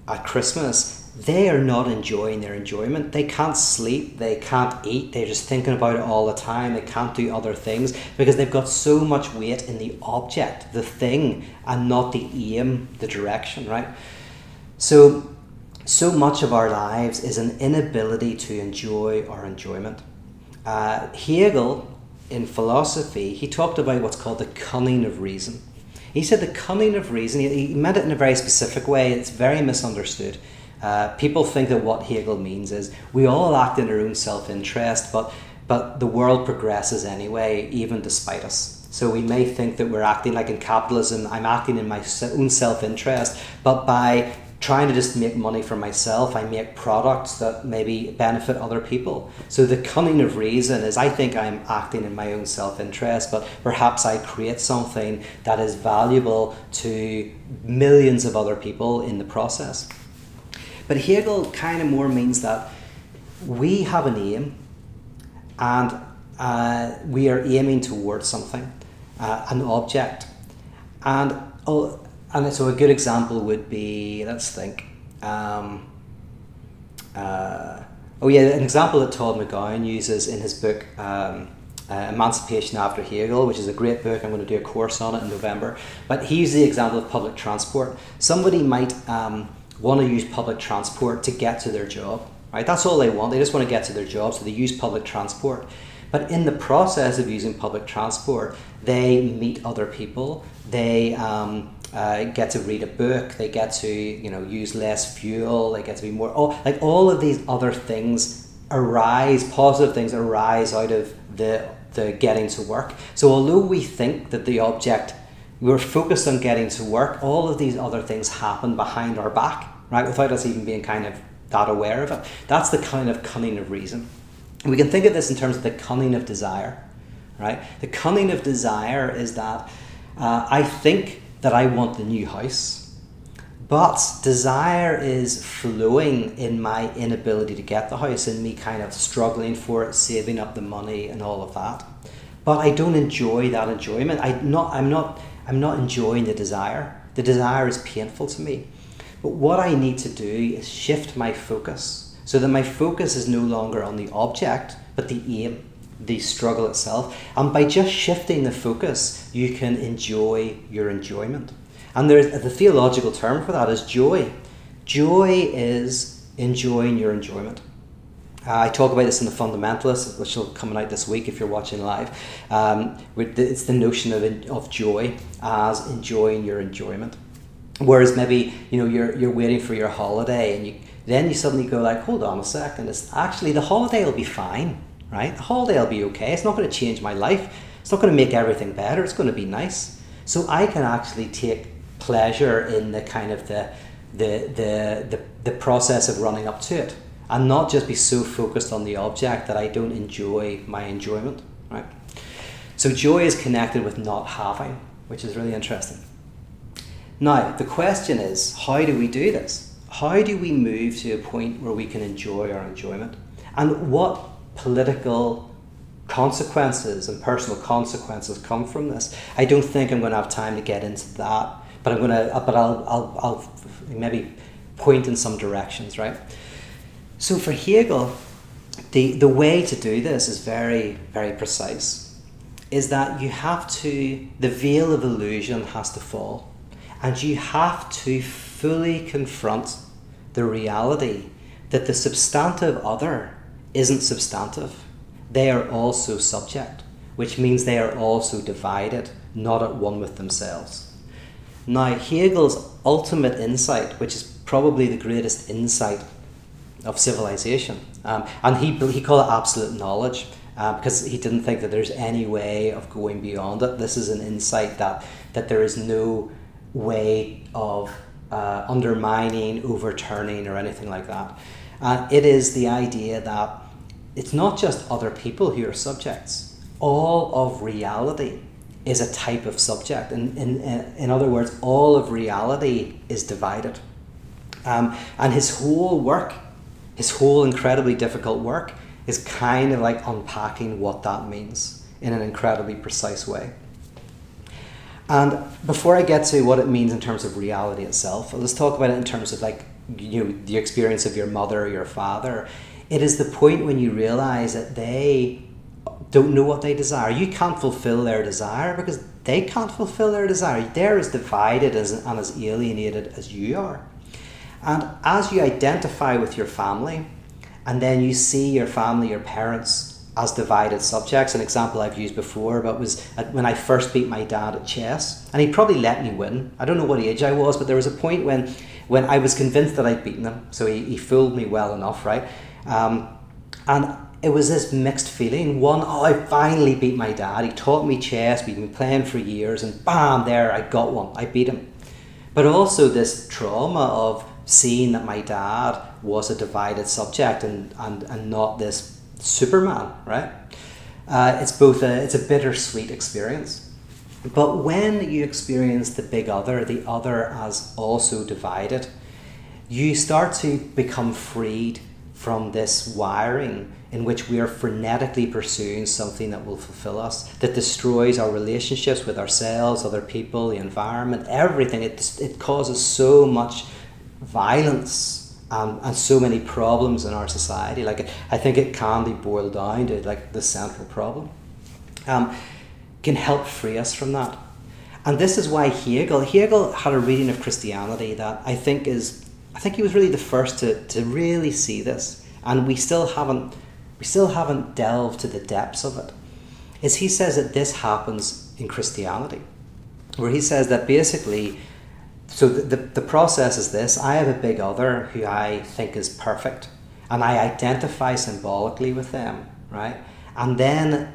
at Christmas, they are not enjoying their enjoyment. They can't sleep, they can't eat, they're just thinking about it all the time. They can't do other things because they've got so much weight in the object, the thing, and not the aim, the direction, right? So much of our lives is an inability to enjoy our enjoyment. Hegel, in philosophy, he talked about what's called the cunning of reason. He said the cunning of reason, he meant it in a very specific way. It's very misunderstood. People think that what Hegel means is we all act in our own self-interest, but the world progresses anyway, even despite us. So we may think that we're acting like in capitalism, I'm acting in my own self-interest, but by trying to just make money for myself, I make products that maybe benefit other people. So the cunning of reason is I think I'm acting in my own self-interest, but perhaps I create something that is valuable to millions of other people in the process. But Hegel kind of more means that we have an aim, and we are aiming towards something, an object. And so a good example would be, let's think, an example that Todd McGowan uses in his book, Emancipation After Hegel, which is a great book. I'm going to do a course on it in November. But he used the example of public transport. Somebody might want to use public transport to get to their job, right? That's all they want. They just want to get to their job, so they use public transport. But in the process of using public transport, they meet other people. They get to read a book. They get to use less fuel. They get to be more all of these other things arise. Positive things arise out of the getting to work. So although we think that the object, we're focused on getting to work, all of these other things happen behind our back, right? Without us even being kind of that aware of it. That's the kind of cunning of reason. We can think of this in terms of the cunning of desire, right? The cunning of desire is that I think that I want the new house, but desire is flowing in my inability to get the house, in me kind of struggling for it, saving up the money and all of that. But I don't enjoy that enjoyment. I'm not enjoying the desire. The desire is painful to me. But what I need to do is shift my focus so that my focus is no longer on the object, but the aim, the struggle itself. And by just shifting the focus, you can enjoy your enjoyment. And there's the theological term for that is joy. Joy is enjoying your enjoyment. I talk about this in the Fundamentalists, which will come out this week if you're watching live. It's the notion of joy as enjoying your enjoyment. Whereas maybe you're waiting for your holiday, and then you suddenly go like, hold on a second, actually the holiday will be fine, right? The holiday will be okay. It's not going to change my life. It's not going to make everything better. It's going to be nice. So I can actually take pleasure in the kind of the process of running up to it, and not just be so focused on the object that I don't enjoy my enjoyment, right? So joy is connected with not having, which is really interesting. Now, the question is, how do we do this? How do we move to a point where we can enjoy our enjoyment? And what political consequences and personal consequences come from this? I don't think I'm going to have time to get into that, but I'll maybe point in some directions, right? So for Hegel, the way to do this is very, very precise, is that the veil of illusion has to fall, and you have to fully confront the reality that the substantive other isn't substantive. They are also subject, which means they are also divided, not at one with themselves. Now, Hegel's ultimate insight, which is probably the greatest insight of civilization, and he called it absolute knowledge, because he didn't think that there's any way of going beyond it. This is an insight that there is no way of undermining, overturning, or anything like that. It is the idea that it's not just other people who are subjects. All of reality is a type of subject. In other words, all of reality is divided. And his whole work, his whole incredibly difficult work, is kind of like unpacking what that means in an incredibly precise way. And before I get to what it means in terms of reality itself, let's talk about it in terms of the experience of your mother or your father. It is the point when you realize that they don't know what they desire. You can't fulfill their desire because they can't fulfill their desire. They're as divided and as alienated as you are. And as you identify with your family, and then you see your family, your parents, as divided subjects. An example I've used before, but was when I first beat my dad at chess, and he probably let me win. I don't know what age I was, but there was a point when I was convinced that I'd beaten him, so he fooled me well enough, right? And it was this mixed feeling. One, oh, I finally beat my dad. He taught me chess. We've been playing for years, and bam, there, I got one. I beat him. But also this trauma of seeing that my dad was a divided subject and not this Superman, right? It's a bittersweet experience. But when you experience the other as also divided, you start to become freed from this wiring in which we are frenetically pursuing something that will fulfill us, that destroys our relationships with ourselves, other people, the environment, everything. It causes so much violence and so many problems in our society. Like, I think it can be boiled down to like the central problem. Can help free us from that. And this is why Hegel had a reading of Christianity that I think he was really the first to really see this, and we still haven't delved to the depths of it. Is he says that this happens in Christianity, where he says that basically, so the process is this: I have a big other who I think is perfect, and I identify symbolically with them, right? And then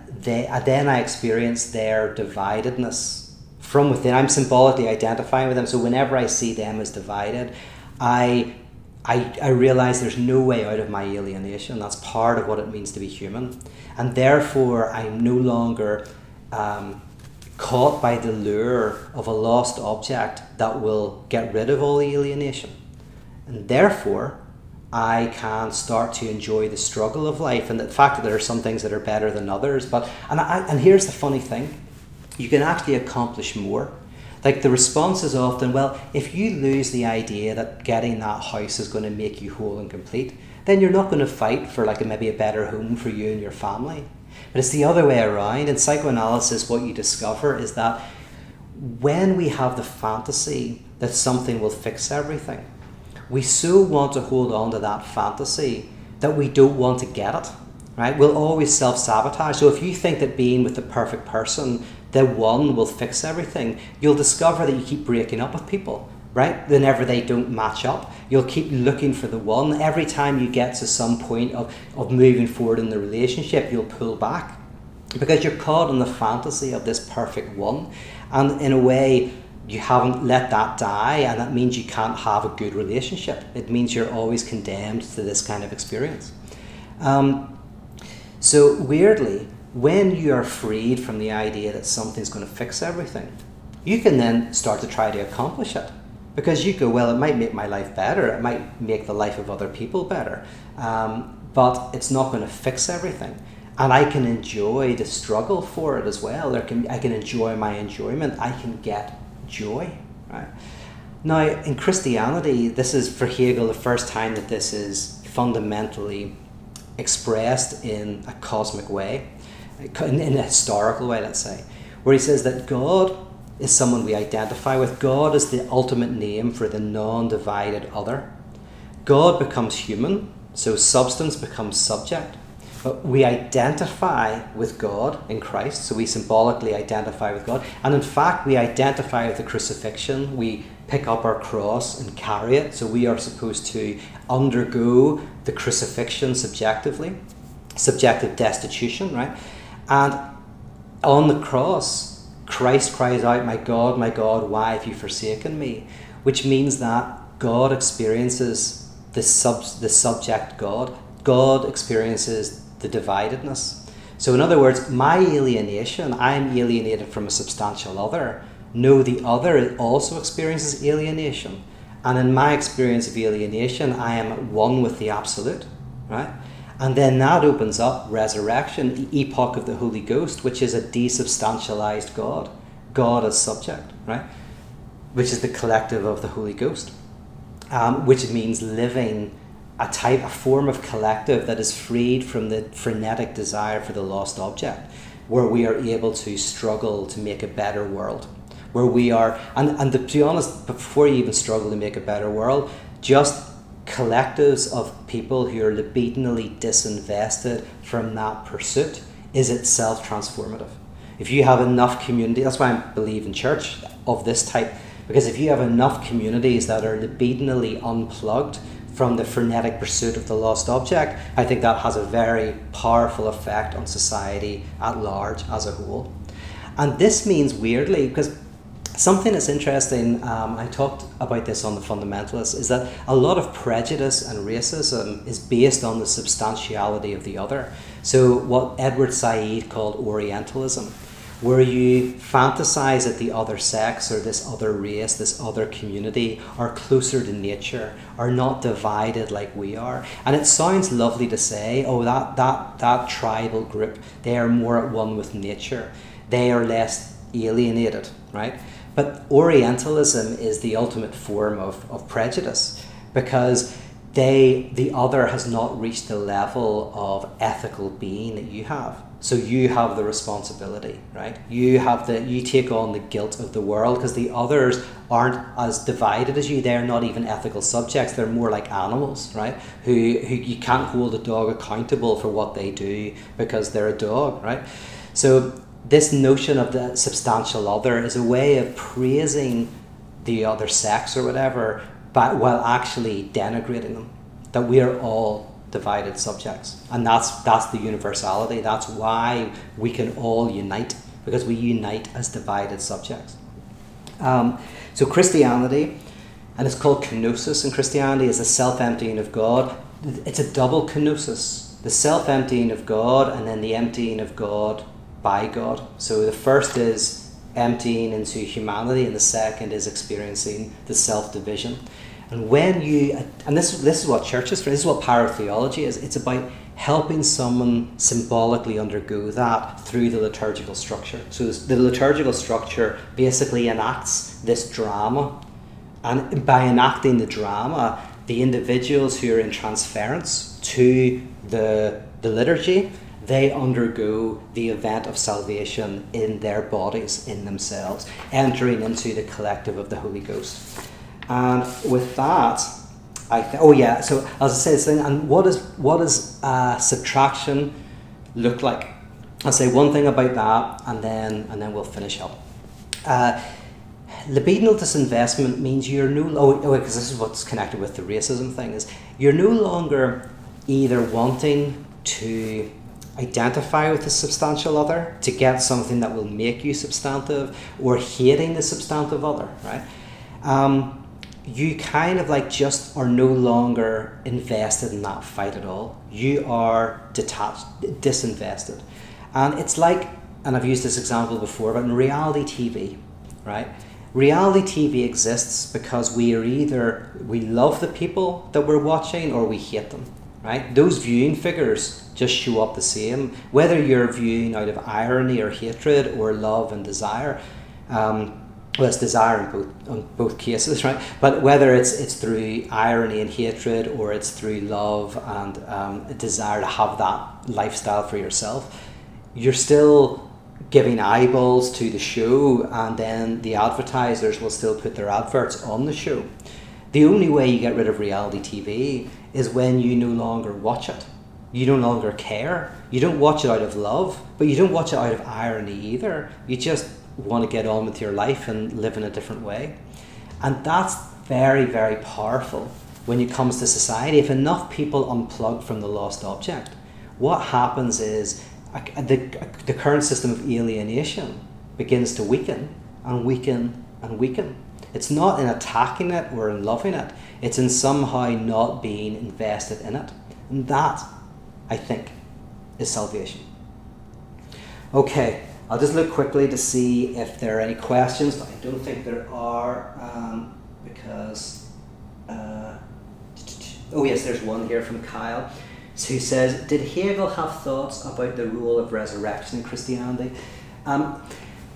I experience their dividedness from within. I'm symbolically identifying with them, so whenever I see them as divided, I realize there's no way out of my alienation. That's part of what it means to be human. And therefore, I'm no longer caught by the lure of a lost object that will get rid of all the alienation. And therefore, I can start to enjoy the struggle of life and the fact that there are some things that are better than others. And here's the funny thing. You can actually accomplish more. Like, the response is often, well, if you lose the idea that getting that house is going to make you whole and complete, then you're not going to fight for maybe a better home for you and your family. But it's the other way around. In psychoanalysis, what you discover is that when we have the fantasy that something will fix everything, we so want to hold on to that fantasy that we don't want to get it, right? We'll always self-sabotage. So if you think that being with the perfect person, the one, will fix everything, you'll discover that you keep breaking up with people, right? Whenever they don't match up, you'll keep looking for the one. Every time you get to some point of moving forward in the relationship, you'll pull back because you're caught in the fantasy of this perfect one. And in a way, you haven't let that die, and that means you can't have a good relationship. It means you're always condemned to this kind of experience. So weirdly, when you are freed from the idea that something's going to fix everything, you can then start to try to accomplish it. Because you go, well, it might make my life better, it might make the life of other people better, but it's not going to fix everything. And I can enjoy the struggle for it as well. I can enjoy my enjoyment, I can get joy. Right? Now, in Christianity, this is for Hegel the first time that this is fundamentally expressed in a cosmic way, in a historical way, let's say, where he says that God is someone we identify with. God is the ultimate name for the non-divided other. God becomes human, so substance becomes subject. But we identify with God in Christ, so we symbolically identify with God. And in fact, we identify with the crucifixion. We pick up our cross and carry it, so we are supposed to undergo the crucifixion subjectively, subjective destitution, right? And on the cross, Christ cries out, my God, why have you forsaken me? Which means that God experiences the subject God. God experiences the dividedness. So in other words, my alienation, I'm alienated from a substantial other. No, the other also experiences alienation. And in my experience of alienation, I am at one with the absolute, right? And then that opens up resurrection, the epoch of the Holy Ghost, which is a desubstantialized God. God as subject, right? Which is the collective of the Holy Ghost. Which means living a form of collective that is freed from the frenetic desire for the lost object, where we are able to struggle to make a better world. Where we are, and to be honest, before you even struggle to make a better world, just collectives of people who are libidinally disinvested from that pursuit is itself transformative. If you have enough community, that's why I believe in church of this type, because if you have enough communities that are libidinally unplugged from the frenetic pursuit of the lost object, I think that has a very powerful effect on society at large as a whole. And this means, weirdly, because something that's interesting, I talked about this on the Fundamentalists, is that a lot of prejudice and racism is based on the substantiality of the other. So what Edward Said called Orientalism, where you fantasize that the other sex or this other race, this other community are closer to nature, are not divided like we are. And it sounds lovely to say, oh, that tribal group, they are more at one with nature. They are less alienated, right? But Orientalism is the ultimate form of prejudice, because the other has not reached the level of ethical being that you have. So you have the responsibility, right? You take on the guilt of the world, because the others aren't as divided as you. They're not even ethical subjects. They're more like animals, right? Who you can't hold a dog accountable for what they do because they're a dog, right? So this notion of the substantial other is a way of praising the other sex or whatever, but while actually denigrating them. That we are all divided subjects, and that's the universality. That's why we can all unite, because we unite as divided subjects. So Christianity, and it's called kenosis in Christianity, is a self-emptying of God. It's a double kenosis: the self-emptying of God, and then the emptying of God by God. So the first is emptying into humanity, and the second is experiencing the self-division. And when this is what church is for, this is what paratheology is. It's about helping someone symbolically undergo that through the liturgical structure. So the liturgical structure basically enacts this drama, and by enacting the drama, the individuals who are in transference to the liturgy, they undergo the event of salvation in their bodies, in themselves, entering into the collective of the Holy Ghost. And with that, so as I say this thing, and what does subtraction look like? I'll say one thing about that, and then we'll finish up. Libidinal disinvestment means you're because this is what's connected with the racism thing, is you're no longer either wanting to identify with the substantial other to get something that will make you substantive, or hating the substantive other, right? You kind of just are no longer invested in that fight at all. You are detached, disinvested. And it's like, and I've used this example before, but in reality TV, right? Reality TV exists because we love the people that we're watching, or we hate them, right? Those viewing figures just show up the same, whether you're viewing out of irony or hatred or love and desire. Well, it's desire in both cases, right? But whether it's through irony and hatred, or it's through love and a desire to have that lifestyle for yourself, you're still giving eyeballs to the show, and then the advertisers will still put their adverts on the show. The only way you get rid of reality TV is when you no longer watch it. You no longer care. You don't watch it out of love, but you don't watch it out of irony either. You just want to get on with your life and live in a different way. And that's very, very powerful when it comes to society. If enough people unplug from the lost object, what happens is the current system of alienation begins to weaken and weaken and weaken. It's not in attacking it or in loving it. It's in somehow not being invested in it. And that, I think, is salvation. Okay. I'll just look quickly to see if there are any questions, but I don't think there are, because, oh yes, there's one here from Kyle, who says, did Hegel have thoughts about the role of resurrection in Christianity?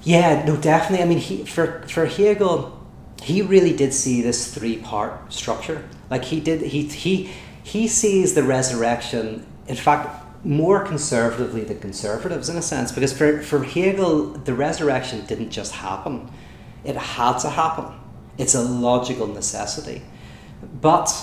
Yeah, no, definitely. I mean, for Hegel, he really did see this three-part structure. Like he sees the resurrection, in fact, more conservatively than conservatives, in a sense, because for Hegel, the resurrection didn't just happen. It had to happen. It's a logical necessity. But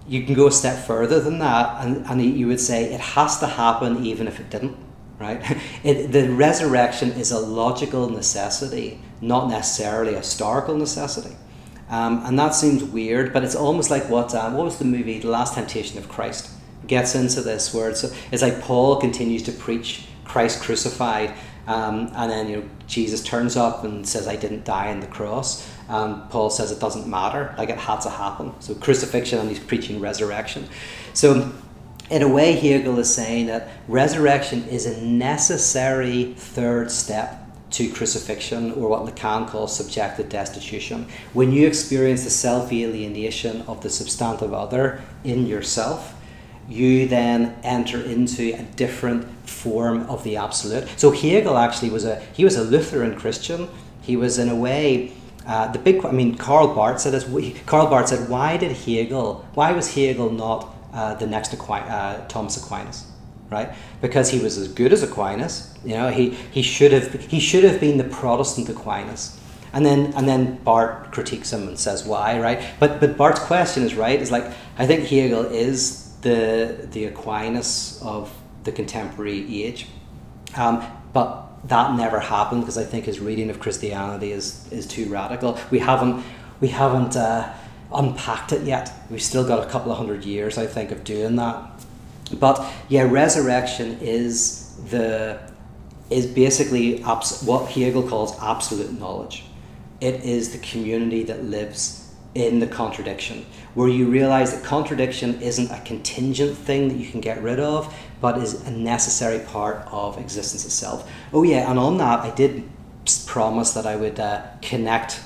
you can go a step further than that, and you would say it has to happen even if it didn't, right? The resurrection is a logical necessity, not necessarily a historical necessity. And that seems weird, but it's almost like what was the movie, The Last Temptation of Christ, gets into this, where it's like Paul continues to preach Christ crucified, and then Jesus turns up and says, I didn't die on the cross. Paul says it doesn't matter, like it had to happen. So crucifixion, and he's preaching resurrection. So in a way, Hegel is saying that resurrection is a necessary third step to crucifixion, or what Lacan calls subjective destitution. When you experience the self-alienation of the substantive other in yourself, you then enter into a different form of the absolute. So Hegel actually was a Lutheran Christian. He was, in a way, Karl Barth said this. Karl Barth said, why was Hegel not the next Thomas Aquinas? Right? Because he was as good as Aquinas. He should have been the Protestant Aquinas. And then Barth critiques him and says why, right? But Barth's question is right. It's like, I think Hegel is the Aquinas of the contemporary age, but that never happened because I think his reading of Christianity is too radical. We haven't unpacked it yet. We've still got a couple of hundred years, I think, of doing that. But yeah, resurrection is basically what Hegel calls absolute knowledge. It is the community that lives in the contradiction, where you realize that contradiction isn't a contingent thing that you can get rid of, but is a necessary part of existence itself. Oh yeah, and on that, I did promise that I would connect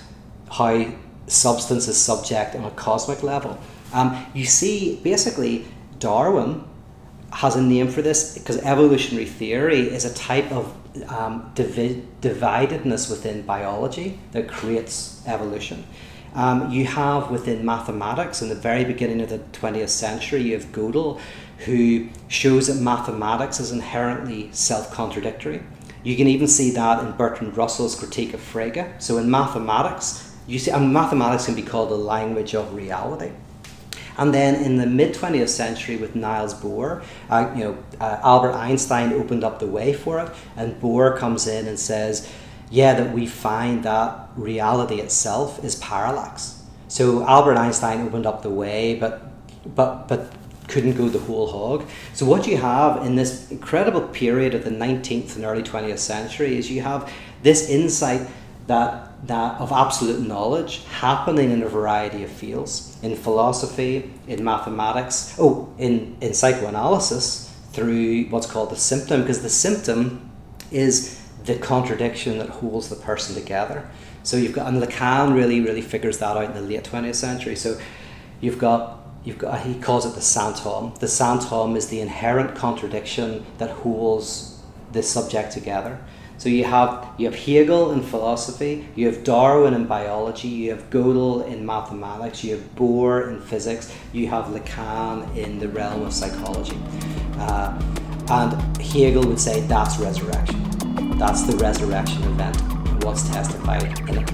how substance is subject on a cosmic level. You see, basically, Darwin has a name for this because evolutionary theory is a type of dividedness within biology that creates evolution. You have within mathematics, in the very beginning of the 20th century, you have Gödel, who shows that mathematics is inherently self-contradictory. You can even see that in Bertrand Russell's critique of Frege. So in mathematics, mathematics can be called the language of reality. And then in the mid-20th century with Niels Bohr, Albert Einstein opened up the way for it, and Bohr comes in and says, yeah, that we find that reality itself is parallax. So Albert Einstein opened up the way, but couldn't go the whole hog. So what you have in this incredible period of the 19th and early 20th century is you have this insight that of absolute knowledge happening in a variety of fields, in philosophy, in mathematics, in psychoanalysis, through what's called the symptom, because the symptom is the contradiction that holds the person together. So you've got, and Lacan really figures that out in the late 20th century. So you've got he calls it the Santom. The Santom is the inherent contradiction that holds the subject together. So you have Hegel in philosophy, you have Darwin in biology, you have Gödel in mathematics, you have Bohr in physics, you have Lacan in the realm of psychology. And Hegel would say that's resurrection. That's the resurrection event, what's testified in it.